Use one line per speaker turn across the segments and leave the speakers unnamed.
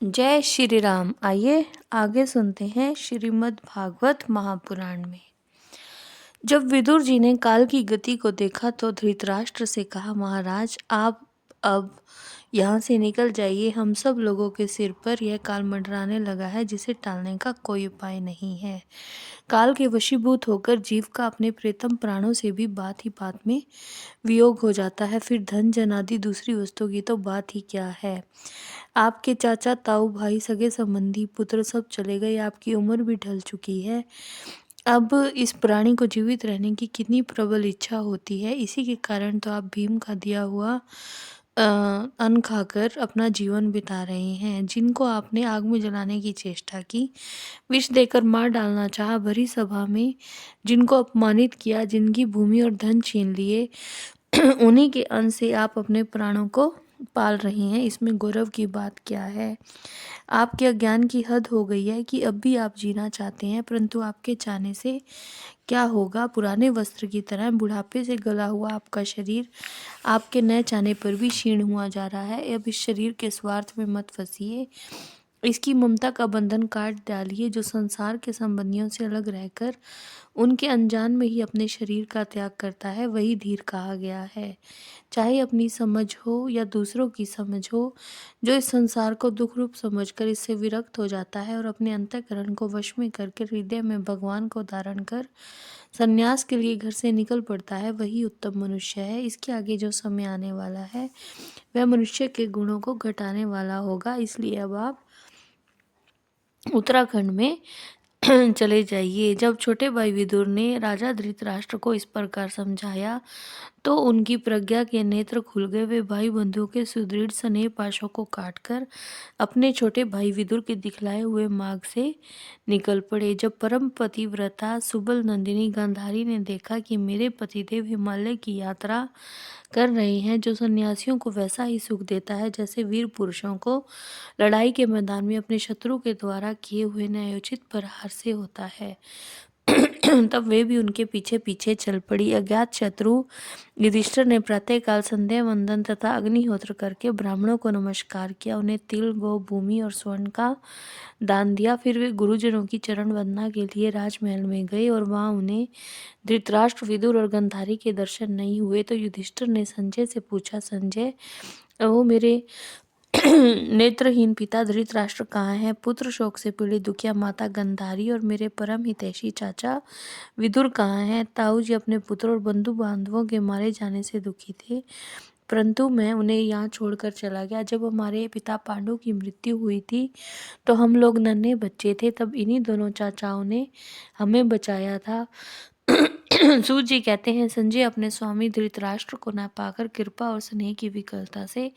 जय श्री राम। आइए आगे सुनते हैं श्रीमद् भागवत महापुराण में। जब विदुर जी ने काल की गति को देखा तो धृतराष्ट्र से कहा, महाराज आप अब यहाँ से निकल जाइए। हम सब लोगों के सिर पर यह काल मंडराने लगा है जिसे टालने का कोई उपाय नहीं है। काल के वशीभूत होकर जीव का अपने प्रियतम प्राणों से भी बात ही बात में वियोग हो जाता है। फिर धन जन आदि दूसरी वस्तुओं की तो बात ही क्या है। आपके चाचा ताऊ भाई सगे संबंधी पुत्र सब चले गए। आपकी उम्र भी ढल चुकी है। अब इस प्राणी को जीवित रहने की कितनी प्रबल इच्छा होती है। इसी के कारण तो आप भीम का दिया हुआ अन्न खाकर अपना जीवन बिता रहे हैं। जिनको आपने आग में जलाने की चेष्टा की, विष देकर मार डालना चाहा, भरी सभा में जिनको अपमानित किया, जिनकी भूमि और धन छीन लिए, उन्हीं के अन्न से आप अपने प्राणों को पाल रही हैं। इसमें गौरव की बात क्या है। आपके अज्ञान की हद हो गई है कि अब भी आप जीना चाहते हैं, परंतु आपके चाहने से क्या होगा। पुराने वस्त्र की तरह बुढ़ापे से गला हुआ आपका शरीर आपके न चाहने पर भी क्षीण हुआ जा रहा है। अब इस शरीर के स्वार्थ में मत फंसिए। इसकी ममता का बंधन काट डालिए। जो संसार के संबंधियों से अलग रहकर उनके अनजान में ही अपने शरीर का त्याग करता है, वही धीर कहा गया है। चाहे अपनी समझ हो या दूसरों की समझ हो, जो इस संसार को दुख रूप समझकर इससे विरक्त हो जाता है और अपने अंतःकरण को वश में करके हृदय में भगवान को धारण कर संन्यास के लिए घर से निकल पड़ता है, वही उत्तम मनुष्य है। इसके आगे जो समय आने वाला है वह मनुष्य के गुणों को घटाने वाला होगा। इसलिए अब आप उत्तराखंड में चले जाइए। जब छोटे भाई विदुर ने राजा धृतराष्ट्र को इस प्रकार समझाया तो उनकी प्रज्ञा के नेत्र खुल गए। वे भाई बंधुओं के सुदृढ़ स्नेह पाशों को काटकर अपने छोटे भाई विदुर के दिखलाए हुए मार्ग से निकल पड़े। जब परम पतिव्रता सुबल नंदिनी गांधारी ने देखा कि मेरे पतिदेव हिमालय की यात्रा कर रहे हैं, जो सन्यासियों को वैसा ही सुख देता है जैसे वीर पुरुषों को लड़ाई के मैदान में अपने शत्रु के द्वारा किए हुए न्यायोचित प्रहार से होता है, तब वे भी उनके पीछे पीछे चल पड़ी। अज्ञात शत्रु युधिष्ठिर ने प्रातःकाल संध्या वंदन तथा अग्निहोत्र करके ब्राह्मणों को नमस्कार किया, उन्हें तिल, गौ, भूमि और स्वर्ण का दान दिया। फिर वे गुरुजनों की चरण वंदना के लिए राजमहल में गए और वहां उन्हें धृतराष्ट्र, विदुर और गंधारी के दर्शन नहीं हुए। तो युधिष्ठिर ने संजय से पूछा, संजय, वो मेरे नेत्रहीन पिता धृतराष्ट्र कहाँ है। पुत्र शोक से पीड़ित दुखिया माता गंधारी और मेरे परम हितैषी चाचा विदुर कहाँ हैं। ताऊ जी अपने पुत्र और बंधु बांधवों के मारे जाने से दुखी थे, परंतु मैं उन्हें यहाँ छोड़कर चला गया। जब हमारे पिता पांडु की मृत्यु हुई थी तो हम लोग नन्हे बच्चे थे, तब इन्हीं दोनों चाचाओं ने हमें बचाया था। सूत जी कहते हैं, संजय अपने स्वामी धृतराष्ट्र को न पाकर कृपा और स्नेह की विकलता से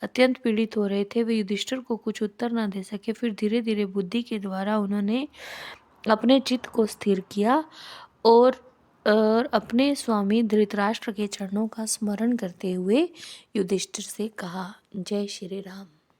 अत्यंत पीड़ित हो रहे थे। वे युधिष्ठिर को कुछ उत्तर न दे सके। फिर धीरे धीरे बुद्धि के द्वारा उन्होंने अपने चित्त को स्थिर किया और अपने स्वामी धृतराष्ट्र के चरणों का स्मरण करते हुए युधिष्ठिर से कहा, जय श्री राम।